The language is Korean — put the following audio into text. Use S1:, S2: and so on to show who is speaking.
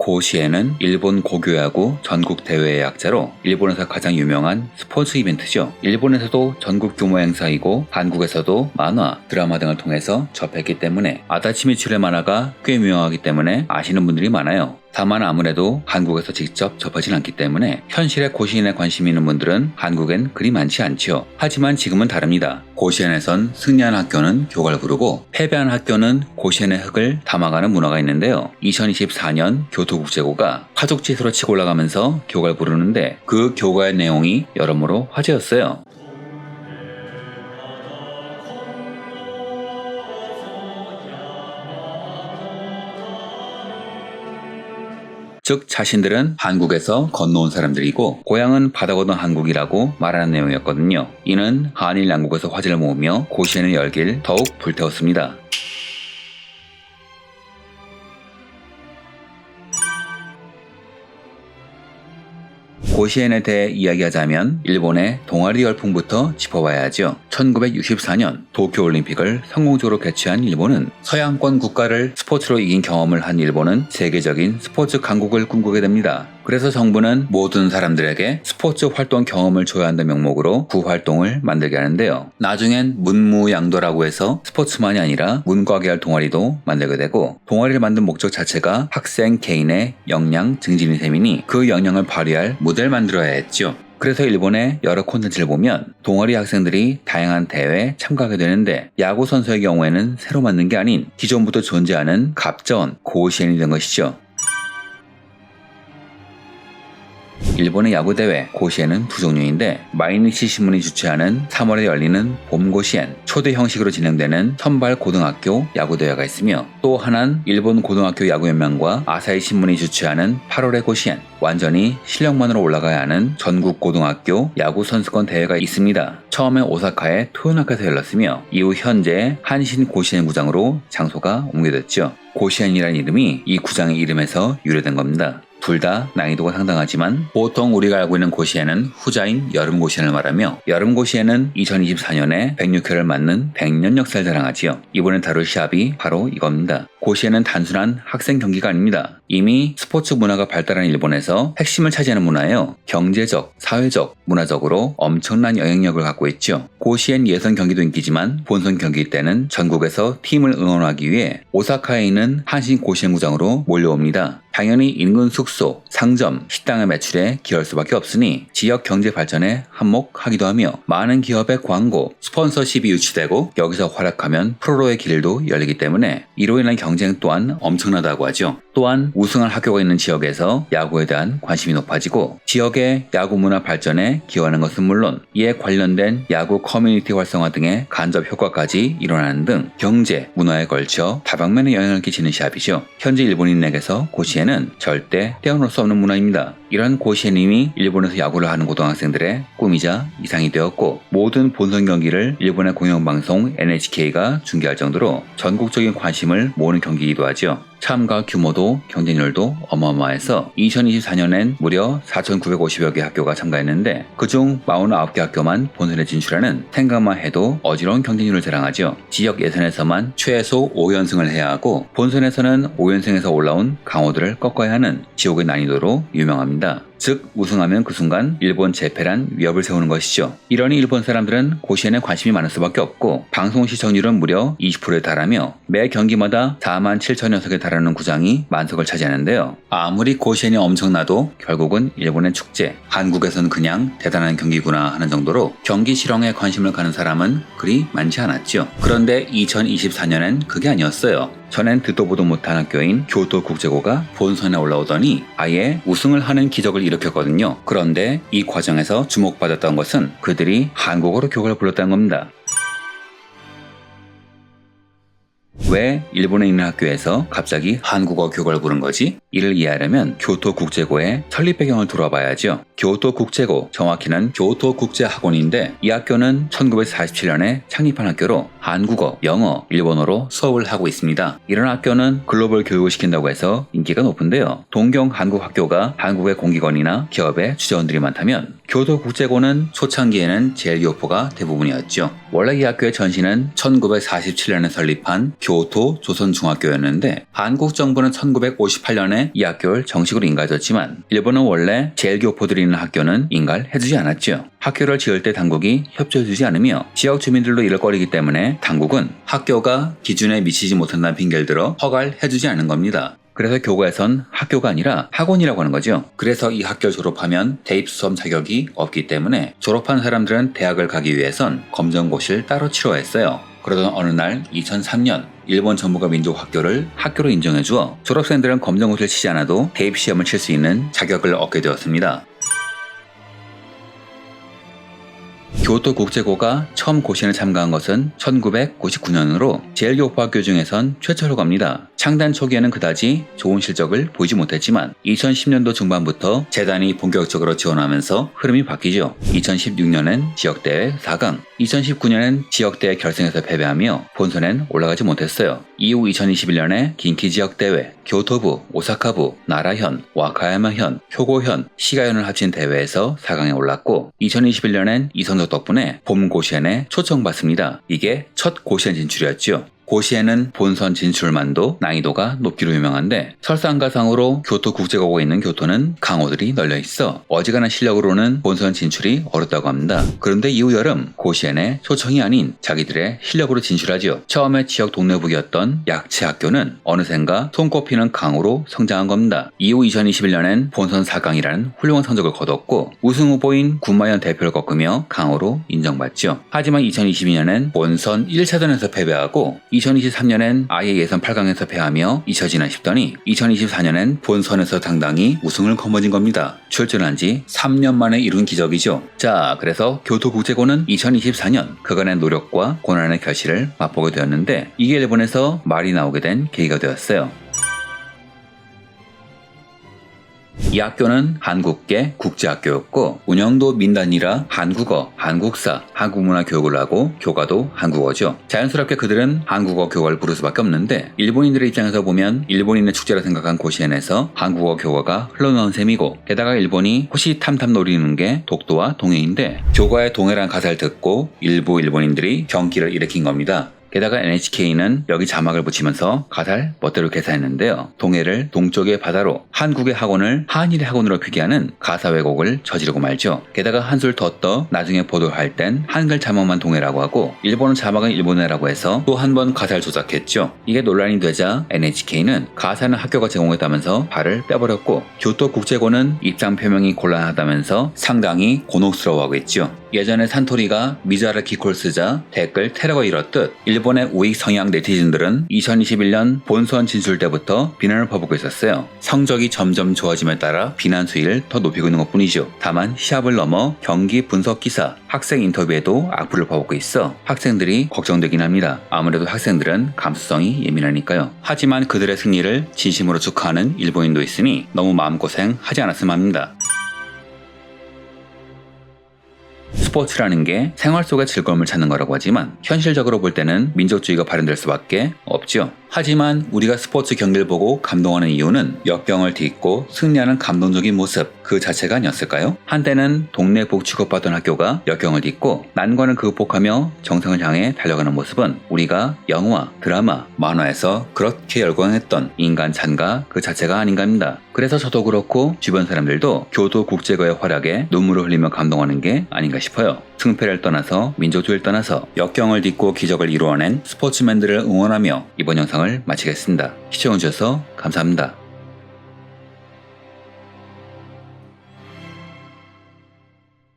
S1: 고시에는 일본 고교야구 전국 대회의 약자로 일본에서 가장 유명한 스포츠 이벤트죠. 일본에서도 전국 규모 행사이고 한국에서도 만화, 드라마 등을 통해서 접했기 때문에 아다치미츠의 만화가 꽤 유명하기 때문에 아시는 분들이 많아요. 다만 아무래도 한국에서 직접 접하진 않기 때문에 현실의 고시엔에 관심이 있는 분들은 한국엔 그리 많지 않죠. 하지만 지금은 다릅니다. 고시엔에선 승리한 학교는 교가를 부르고 패배한 학교는 고시엔의 흙을 담아가는 문화가 있는데요. 2024년 교토국제고가 파죽지세로 치고 올라가면서 교가를 부르는데 그 교가의 내용이 여러모로 화제였어요. 즉 자신들은 한국에서 건너온 사람들이고 고향은 바다 건너 한국이라고 말하는 내용이었거든요. 이는 한일 양국에서 화제를 모으며 고시엔의 열기를 더욱 불태웠습니다. 고시엔에 대해 이야기하자면 일본의 동아리 열풍부터 짚어봐야 하죠. 1964년 도쿄올림픽을 성공적으로 개최한 일본은 서양권 국가를 스포츠로 이긴 경험을 한 일본은 세계적인 스포츠 강국을 꿈꾸게 됩니다. 그래서 정부는 모든 사람들에게 스포츠 활동 경험을 줘야 한다는 명목으로 구활동을 만들게 하는데요. 나중엔 문무양도라고 해서 스포츠만이 아니라 문과 계열 동아리도 만들게 되고 동아리를 만든 목적 자체가 학생 개인의 역량 증진이 셈이니 그 역량을 발휘할 무대를 만들어야 했죠. 그래서 일본의 여러 콘텐츠를 보면 동아리 학생들이 다양한 대회에 참가하게 되는데 야구 선수의 경우에는 새로 만든 게 아닌 기존부터 존재하는 갑전, 고시엔이 된 것이죠. 일본의 야구대회 고시엔은 두 종류인데 마이니치 신문이 주최하는 3월에 열리는 봄고시엔 초대 형식으로 진행되는 선발 고등학교 야구대회가 있으며 또 하나는 일본 고등학교 야구연맹과 아사히 신문이 주최하는 8월의 고시엔 완전히 실력만으로 올라가야 하는 전국 고등학교 야구 선수권 대회가 있습니다. 처음에 오사카의 토요나카에서 열렸으며 이후 현재 한신 고시엔 구장으로 장소가 옮겨졌죠. 고시엔이라는 이름이 이 구장의 이름에서 유래된 겁니다. 둘 다 난이도가 상당하지만 보통 우리가 알고 있는 고시엔은 후자인 여름 고시엔을 말하며 여름 고시엔은 2024년에 106회를 맞는 100년 역사를 자랑하지요. 이번에 다룰 시합이 바로 이겁니다. 고시엔은 단순한 학생 경기가 아닙니다. 이미 스포츠 문화가 발달한 일본에서 핵심을 차지하는 문화예요. 경제적, 사회적, 문화적으로 엄청난 영향력을 갖고 있죠. 고시엔 예선 경기도 인기지만 본선 경기 때는 전국에서 팀을 응원하기 위해 오사카에 있는 한신 고시엔 구장으로 몰려옵니다. 당연히 인근 숙소, 상점, 식당의 매출에 기여할 수밖에 없으니 지역 경제 발전에 한몫하기도 하며 많은 기업의 광고, 스폰서십이 유치되고 여기서 활약하면 프로로의 길도 열리기 때문에 이로 인한 경쟁 또한 엄청나다고 하죠. 또한 우승한 학교가 있는 지역에서 야구에 대한 관심이 높아지고 지역의 야구 문화 발전에 기여하는 것은 물론 이에 관련된 야구 커뮤니티 활성화 등의 간접 효과까지 일어나는 등 경제, 문화에 걸쳐 다방면에 영향을 끼치는 시합이죠. 현재 일본인에게서 고시엔은 절대 떼어놓을 수 없는 문화입니다. 이런 고시엔님이 일본에서 야구를 하는 고등학생들의 꿈이자 이상이 되었고 모든 본선 경기를 일본의 공영방송 NHK가 중계할 정도로 전국적인 관심을 모으는 경기이기도 하죠. 참가 규모도 경쟁률도 어마어마해서 2024년엔 무려 4,950여 개 학교가 참가했는데 그중 49개 학교만 본선에 진출하는 생각만 해도 어지러운 경쟁률을 자랑하죠. 지역 예선에서만 최소 5연승을 해야 하고 본선에서는 5연승에서 올라온 강호들을 꺾어야 하는 지옥의 난이도로 유명합니다. 즉 우승하면 그 순간 일본 재패란 위협을 세우는 것이죠. 이러니 일본 사람들은 고시엔에 관심이 많을 수밖에 없고 방송 시청률은 무려 20%에 달하며 매 경기마다 47,000여 달하는 구장이 만석을 차지하는데요. 아무리 고시엔이 엄청나도 결국은 일본의 축제, 한국에서는 그냥 대단한 경기구나 하는 정도로 경기 실황에 관심을 가는 사람은 그리 많지 않았죠. 그런데 2024년엔 그게 아니었어요. 전엔 듣도 보도 못한 학교인 교토국제고가 본선에 올라오더니 아예 우승을 하는 기적을 일으켰거든요. 그런데 이 과정에서 주목받았던 것은 그들이 한국어로 교과를 불렀다는 겁니다. 왜 일본에 있는 학교에서 갑자기 한국어 교과를 부른 거지? 이를 이해하려면 교토국제고의 설립 배경을 돌아봐야죠. 교토국제고, 정확히는 교토국제학원인데 이 학교는 1947년에 창립한 학교로 한국어, 영어, 일본어로 수업을 하고 있습니다. 이런 학교는 글로벌 교육을 시킨다고 해서 인기가 높은데요. 동경 한국학교가 한국의 공기관이나 기업의 주재원들이 많다면 교토국제고는 초창기에는 제일교포가 대부분이었죠. 원래 이 학교의 전신은 1947년에 설립한 교토 조선중학교였는데 한국 정부는 1958년에 이 학교를 정식으로 인가해줬지만 일본은 원래 제일교포들이 있는 학교는 인가해주지 않았죠. 학교를 지을 때 당국이 협조해주지 않으며 지역 주민들도 이를 꺼리기 때문에 당국은 학교가 기준에 미치지 못한다는 핑계를 들어 허가를 해주지 않은 겁니다. 그래서 교과에선 학교가 아니라 학원이라고 하는 거죠. 그래서 이 학교를 졸업하면 대입수험 자격이 없기 때문에 졸업한 사람들은 대학을 가기 위해선 검정고시를 따로 치러야 했어요. 그러던 어느 날 2003년 일본 정부가 민족학교를 학교로 인정해주어 졸업생들은 검정고시를 치지 않아도 대입시험을 칠 수 있는 자격을 얻게 되었습니다. 교토국제고가 처음 고시원에 참가한 것은 1999년으로 제일교포학교 중에선 최초로 갑니다. 창단 초기에는 그다지 좋은 실적을 보이지 못했지만 2010년도 중반부터 재단이 본격적으로 지원하면서 흐름이 바뀌죠. 2016년엔 지역대회 4강, 2019년엔 지역대회 결승에서 패배하며 본선엔 올라가지 못했어요. 이후 2021년에 긴키 지역대회, 교토부, 오사카부, 나라현, 와카야마현, 효고현, 시가현을 합친 대회에서 4강에 올랐고 2021년엔 이 성적 덕분에 봄 고시원에 초청받습니다. 이게 첫 고시원 진출이었죠. 고시에는 본선 진출만도 난이도가 높기로 유명한데 설상가상으로 교토국제고가 있는 교토는 강호들이 널려있어 어지간한 실력으로는 본선 진출이 어렵다고 합니다. 그런데 이후 여름 고시엔에 초청이 아닌 자기들의 실력으로 진출하지요. 처음에 지역 동네북이었던 약치학교는 어느샌가 손꼽히는 강호로 성장한 겁니다. 이후 2021년엔 본선 4강이라는 훌륭한 성적을 거뒀고 우승 후보인 군마현 대표를 꺾으며 강호로 인정받죠. 하지만 2022년엔 본선 1차전에서 패배하고 2023년엔 아예 예선 8강에서 패하며 잊혀지나 싶더니 2024년엔 본선에서 당당히 우승을 거머쥔 겁니다. 출전한 지 3년 만에 이룬 기적이죠. 자, 그래서 교토국제고는 2024년 그간의 노력과 고난의 결실을 맛보게 되었는데 이게 일본에서 말이 나오게 된 계기가 되었어요. 이 학교는 한국계 국제학교였고 운영도 민단이라 한국어, 한국사, 한국문화 교육을 하고 교과도 한국어죠. 자연스럽게 그들은 한국어 교과를 부를 수밖에 없는데 일본인들의 입장에서 보면 일본인의 축제라 생각한 고시엔에서 한국어 교과가 흘러나온 셈이고 게다가 일본이 호시탐탐 노리는 게 독도와 동해인데 교과에 동해란 가사를 듣고 일부 일본인들이 경기를 일으킨 겁니다. 게다가 NHK는 여기 자막을 붙이면서 가사를 멋대로 개사했는데요. 동해를 동쪽의 바다로 한국의 학원을 한일의 학원으로 표기하는 가사 왜곡을 저지르고 말죠. 게다가 한술 더 떠 나중에 보도할 땐 한글 자막만 동해라고 하고 일본어 자막은 일본어라고 해서 또 한 번 가사를 조작했죠. 이게 논란이 되자 NHK는 가사는 학교가 제공했다면서 발을 빼버렸고 교토국제고는 입장 표명이 곤란하다면서 상당히 곤혹스러워하고 있죠. 예전에 산토리가 미자르 기콜 쓰자 댓글 테러가 일었듯 일본의 우익 성향 네티즌들은 2021년 본선 진출 때부터 비난을 퍼붓고 있었어요. 성적이 점점 좋아짐에 따라 비난 수위를 더 높이고 있는 것뿐이죠. 다만 시합을 넘어 경기 분석 기사, 학생 인터뷰에도 악플을 퍼붓고 있어 학생들이 걱정되긴 합니다. 아무래도 학생들은 감수성이 예민하니까요. 하지만 그들의 승리를 진심으로 축하하는 일본인도 있으니 너무 마음고생 하지 않았으면 합니다. 스포츠라는 게 생활 속의 즐거움을 찾는 거라고 하지만 현실적으로 볼 때는 민족주의가 발현될 수밖에 없죠. 하지만 우리가 스포츠 경기를 보고 감동하는 이유는 역경을 딛고 승리하는 감동적인 모습 그 자체가 아니었을까요? 한때는 동네 북 취급받던 학교가 역경을 딛고 난관을 극복하며 정상을 향해 달려가는 모습은 우리가 영화, 드라마, 만화에서 그렇게 열광했던 인간 찬가 그 자체가 아닌가 합니다. 그래서 저도 그렇고 주변 사람들도 교토국제고의 활약에 눈물을 흘리며 감동하는 게 아닌가 싶어요. 승패를 떠나서 민족주의를 떠나서 역경을 딛고 기적을 이루어낸 스포츠맨들을 응원하며 이번 영상을 마치겠습니다. 시청해주셔서 감사합니다.